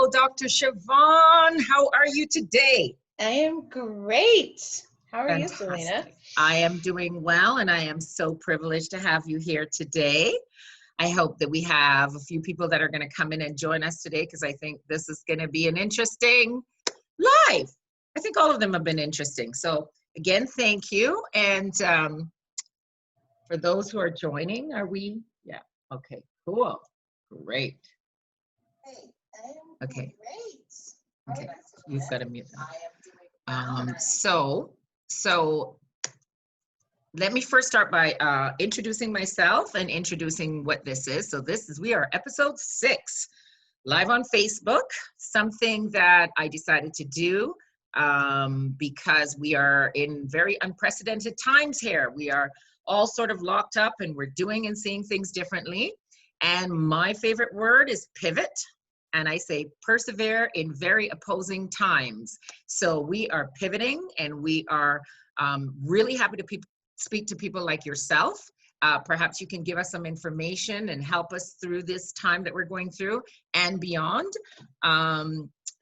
Dr. Chavonne. How are you today? I am great. How are you, Selena? Fantastic. I am doing well, and I am so privileged to have you here today. I hope that we have a few people that are going to come in and join us today, because I think this is going to be an interesting live. I think all of them have been interesting. So again, thank you. And for those who are joining, are we? Yeah. Okay, cool. Great. Okay. Okay, you've got to mute them. So let me first start by introducing myself and introducing what this is. So we are episode 6, live on Facebook, something that I decided to do because we are in very unprecedented times here. We are all sort of locked up, and we're doing and seeing things differently. And my favorite word is pivot. And I say persevere in very opposing times. So we are pivoting, and we are really happy to speak to people like yourself. Perhaps you can give us some information and help us through this time that we're going through and beyond.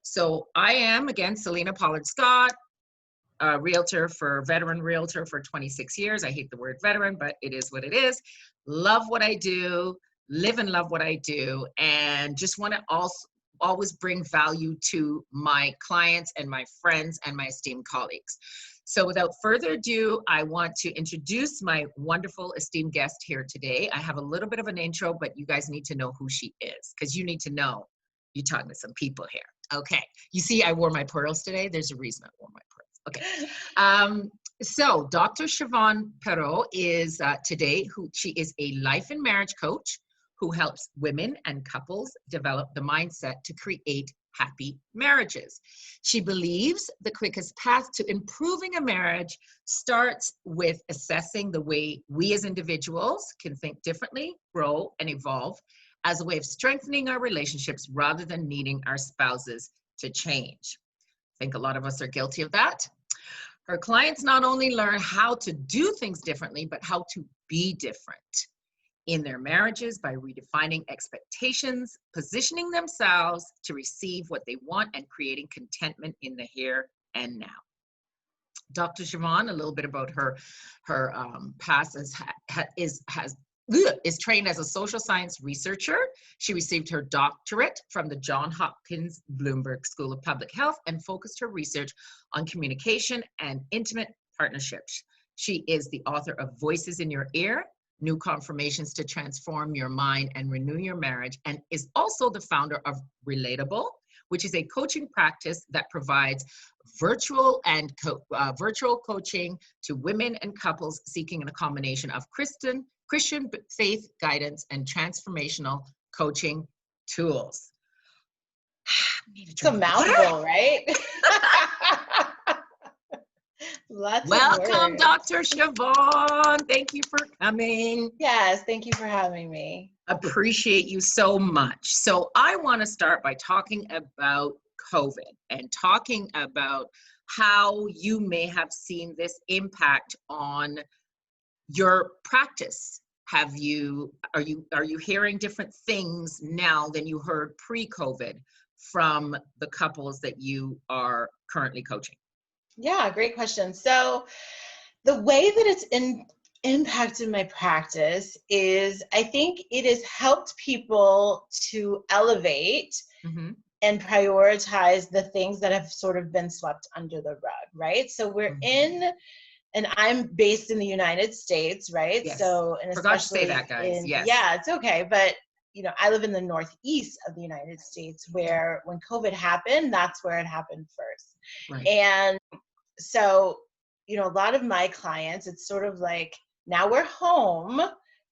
So I am, again, Selena Pollard-Scott, a veteran realtor for 26 years. I hate the word veteran, but it is what it is. Love what I do. Live and love what I do, and just want to always bring value to my clients and my friends and my esteemed colleagues. So without further ado, I want to introduce my wonderful esteemed guest here today. I have a little bit of an intro, but you guys need to know who she is, because you need to know you're talking to some people here. Okay, you see I wore my pearls today. There's a reason I wore my pearls. Okay. So Dr. Chavonne Perreault is today, she is a life and marriage coach who helps women and couples develop the mindset to create happy marriages. She believes the quickest path to improving a marriage starts with assessing the way we as individuals can think differently, grow, and evolve as a way of strengthening our relationships rather than needing our spouses to change. I think a lot of us are guilty of that. Her clients not only learn how to do things differently, but how to be different in their marriages by redefining expectations, positioning themselves to receive what they want, and creating contentment in the here and now. Dr. Chavonne, a little bit about her past is trained as a social science researcher. She received her doctorate from the Hopkins Bloomberg School of Public Health and focused her research on communication and intimate partnerships. She is the author of Voices in Your Ear, New Confirmations to Transform Your Mind and Renew Your Marriage, and is also the founder of Relatable, which is a coaching practice that provides virtual coaching to women and couples seeking a combination of Christian faith guidance and transformational coaching tools. It's a mouthful, right? Welcome, Dr. Chavonne. Thank you for coming. Yes, thank you for having me. Appreciate you so much. So I want to start by talking about COVID and talking about how you may have seen this impact on your practice. Are you hearing different things now than you heard pre-COVID from the couples that you are currently coaching? Yeah, great question. So the way that it's impacted my practice is I think it has helped people to elevate and prioritize the things that have sort of been swept under the rug, right? So we're in, and I'm based in the United States, right? Yes. So, and forgot to say that, guys. Yes. Yeah, it's okay. But, I live in the Northeast of the United States, where when COVID happened, that's where it happened first. Right. And so, a lot of my clients, it's sort of like, now we're home.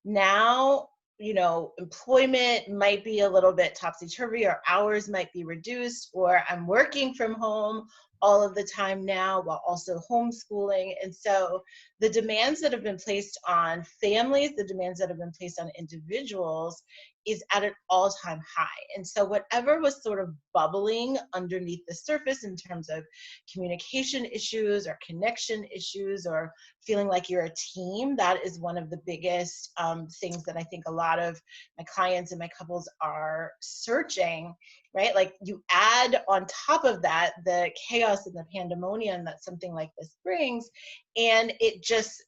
Now, employment might be a little bit topsy-turvy, or hours might be reduced, or I'm working from home all of the time now while also homeschooling. And so the demands that have been placed on families, the demands that have been placed on individuals is at an all-time high. And so whatever was sort of bubbling underneath the surface in terms of communication issues or connection issues or feeling like you're a team, that is one of the biggest things that I think a lot of my clients and my couples are searching right? Like you add on top of that the chaos and the pandemonium that something like this brings, and it just,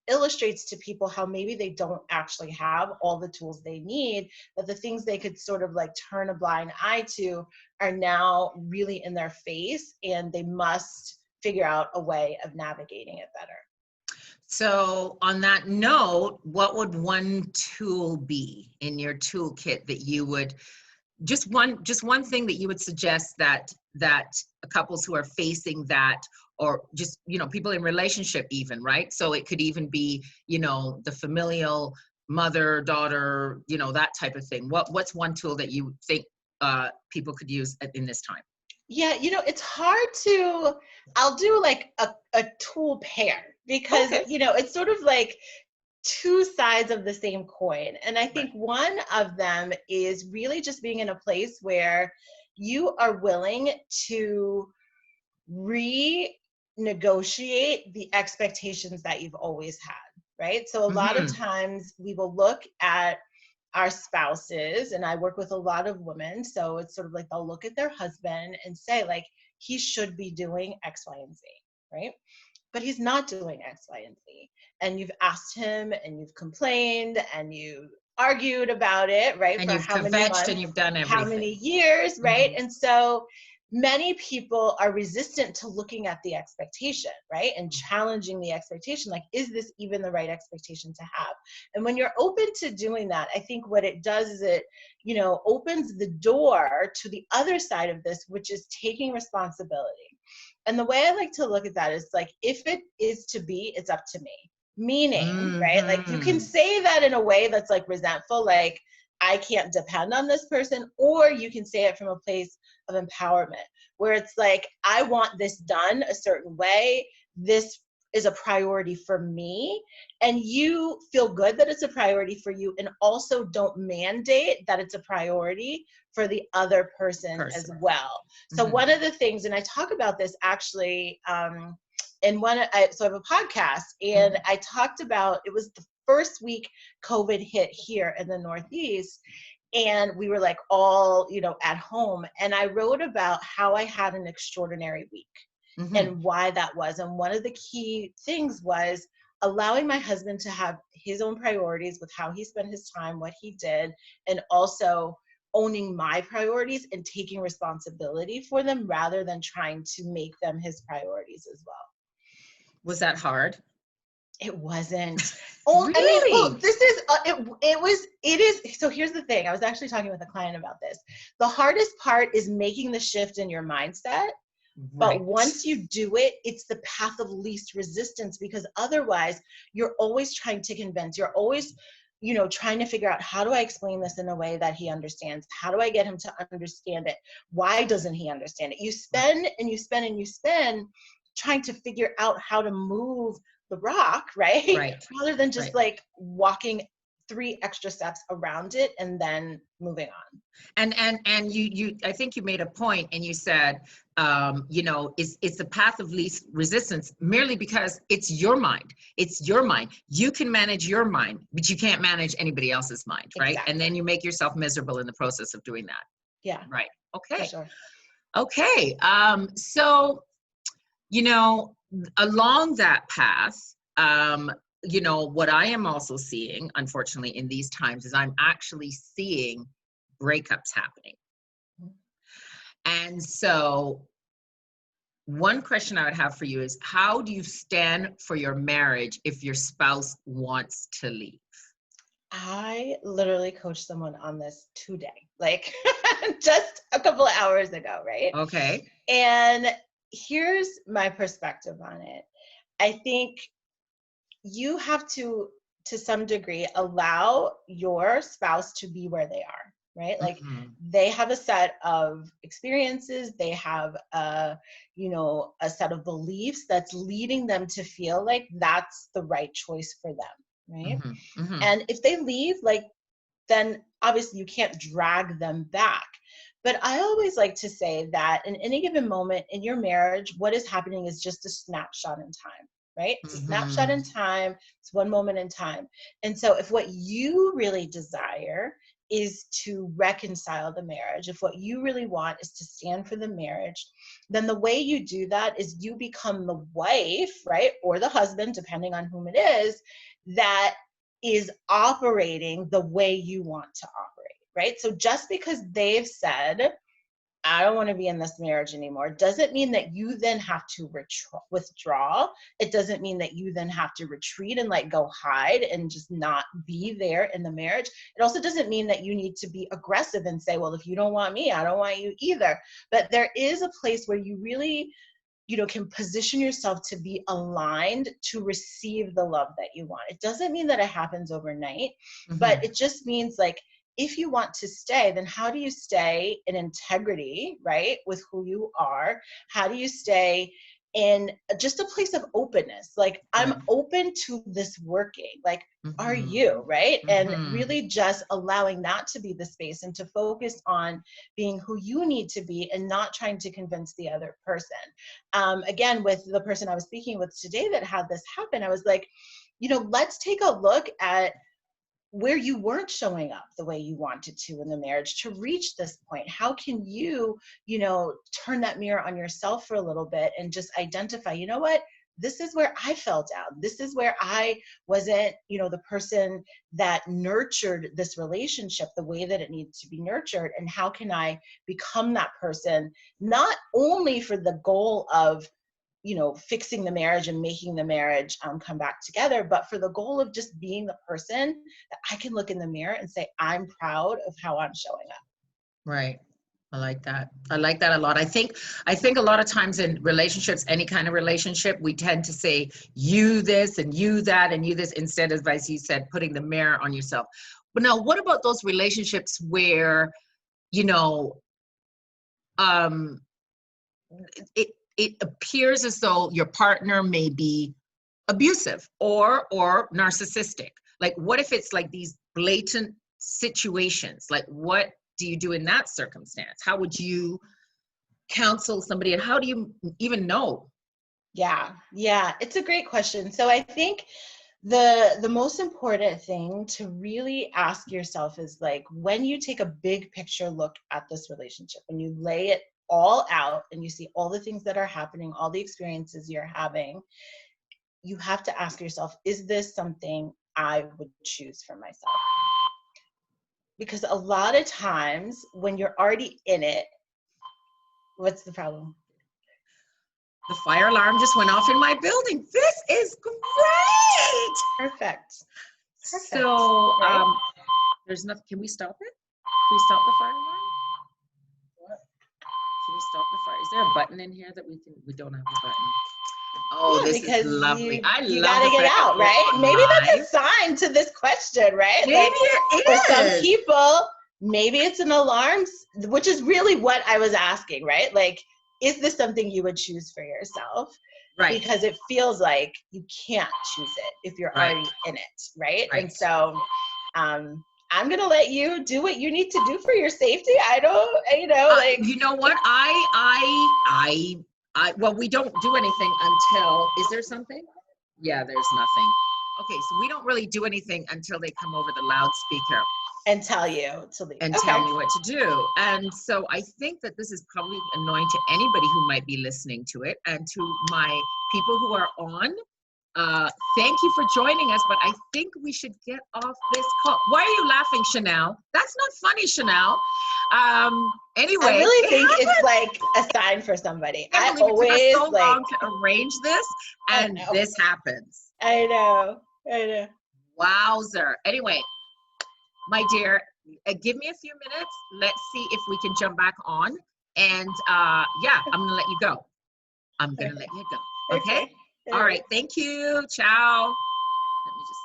illustrates to people how maybe they don't actually have all the tools they need, that the things they could sort of like turn a blind eye to are now really in their face, and they must figure out a way of navigating it better. So on that note, what would one tool be in your toolkit that you would, just one thing that you would suggest that couples who are facing that, or just, people in relationship even, right? So it could even be, the familial mother, daughter, that type of thing. What's one tool that you think people could use in this time? Yeah, it's hard to, I'll do like a tool pair, because, Okay. it's sort of like two sides of the same coin. And I think Right. one of them is really just being in a place where you are willing to renegotiate the expectations that you've always had, right? So a lot of Mm-hmm. times we will look at our spouses, and I work with a lot of women, so it's sort of like they'll look at their husband and say, like, he should be doing X, Y, and Z, right? But he's not doing X, Y, and Z. And you've asked him, and you've complained, and you argued about it, right? And For you've how many kvetched and months, you've done how many everything. years, right? Mm-hmm. And so many people are resistant to looking at the expectation, right? And challenging the expectation, like, is this even the right expectation to have? And when you're open to doing that, I think what it does is it, opens the door to the other side of this, which is taking responsibility. And the way I like to look at that is like, if it is to be, it's up to me. Meaning, right? Like you can Mm-hmm. say that in a way that's like resentful, like I can't depend on this person, or you can say it from a place of empowerment, where it's like, I want this done a certain way. This is a priority for me, and you feel good that it's a priority for you, and also don't mandate that it's a priority for the other person as well. So Mm-hmm. one of the things, and I talk about this actually, in so I have a podcast, and I talked about, it was the first week COVID hit here in the Northeast, and we were like all, at home, and I wrote about how I had an extraordinary week Mm-hmm. and why that was. And one of the key things was allowing my husband to have his own priorities with how he spent his time, what he did, and also owning my priorities and taking responsibility for them rather than trying to make them his priorities as well. Was that hard? It wasn't. Oh, I mean, well, Really? this is, it is. So here's the thing. I was actually talking with a client about this. The hardest part is making the shift in your mindset. But Right. once you do it, it's the path of least resistance, because otherwise you're always trying to convince, you're always, trying to figure out, how do I explain this in a way that he understands? How do I get him to understand it? Why doesn't he understand it? You spend and you spend and you spend trying to figure out how to move the rock, right? Right. Rather than just Right. like walking 3 extra steps around it and then moving on. And you I think you made a point, and you said, it's the path of least resistance, merely because it's your mind. It's your mind. You can manage your mind, but you can't manage anybody else's mind, right? And Exactly. then you make yourself miserable in the process of doing that. Yeah, Right. for Okay. sure. Okay. So, along that path, what I am also seeing, unfortunately, in these times, is I'm actually seeing breakups happening. And so one question I would have for you is, how do you stand for your marriage if your spouse wants to leave? I literally coached someone on this today, like just a couple of hours ago, right? Okay. And here's my perspective on it. I think you have to some degree, allow your spouse to be where they are, right? Like Mhm. they have a set of experiences, they have a set of beliefs that's leading them to feel like that's the right choice for them, right? Mhm. Mhm. And if they leave, like, then obviously you can't drag them back. But I always like to say that in any given moment in your marriage, what is happening is just a snapshot in time, right? It's a snapshot in Mhm. time. It's one moment in time. And so if what you really desire is to reconcile the marriage, if what you really want is to stand for the marriage, then the way you do that is you become the wife, right? Or the husband, depending on whom it is, that is operating the way you want to operate, right? So just because they've said, I don't want to be in this marriage anymore, doesn't mean that you then have to withdraw. It doesn't mean that you then have to retreat and like go hide and just not be there in the marriage. It also doesn't mean that you need to be aggressive and say, well, if you don't want me, I don't want you either. But there is a place where you really, can position yourself to be aligned to receive the love that you want. It doesn't mean that it happens overnight, but it just means like, if you want to stay, then how do you stay in integrity, right, with who you are? How do you stay in just a place of openness? Like, I'm open to this working. Like, are you, right? And really just allowing that to be the space and to focus on being who you need to be and not trying to convince the other person. Again, with the person I was speaking with today that had this happen, I was like, let's take a look at where you weren't showing up the way you wanted to in the marriage to reach this point. How can you, turn that mirror on yourself for a little bit and just identify, you know what, this is where I fell down. This is where I wasn't, the person that nurtured this relationship the way that it needs to be nurtured. And how can I become that person, not only for the goal of, fixing the marriage and making the marriage come back together, but for the goal of just being the person that I can look in the mirror and say, I'm proud of how I'm showing up. Right. I like that. I like that a lot. I think a lot of times in relationships, any kind of relationship, we tend to say you this and you that and you this, instead of, as you said, putting the mirror on yourself. But now, what about those relationships where, it appears as though your partner may be abusive or narcissistic? Like, what if it's like these blatant situations? Like, what do you do in that circumstance? How would you counsel somebody, and how do you even know? Yeah, it's a great question. So I think the most important thing to really ask yourself is, like, when you take a big picture look at this relationship, when you lay it all out and you see all the things that are happening, all the experiences you're having, you have to ask yourself, is this something I would choose for myself? Because a lot of times when you're already in it, what's the problem? The fire alarm just went off in my building. This is great. Perfect. So, right? There's nothing. Can we stop it? Can we stop the fire alarm? What? Can we stop the fire? Is there a button in here that we can? We don't have a button. Oh, Yeah, this is lovely. You gotta get out, right? Maybe that's a sign to this question, right? Maybe like, it for is. some people, maybe it's an alarm, which is really what I was asking, right? Like, is this something you would choose for yourself? Right. Because it feels like you can't choose it if you're already in it, right? And so I'm going to let you do what you need to do for your safety. I don't, like. You know what? Well, we don't do anything until, is there something? Yeah, there's nothing. Okay, so we don't really do anything until they come over the loudspeaker. And tell you to leave. And tell me what to do. And so I think that this is probably annoying to anybody who might be listening to it. And to my people who are on, thank you for joining us, but I think we should get off this call. Why are you laughing, Chanel? That's not funny, Chanel. Anyway. I really think it's like a sign for somebody. I always it took us so long to arrange this, and this happens. I know. Wowzer. Anyway, my dear, give me a few minutes. Let's see if we can jump back on. And I'm going to let you go. I'm going to let you go. Okay? All right. Thank you. Ciao. Let me just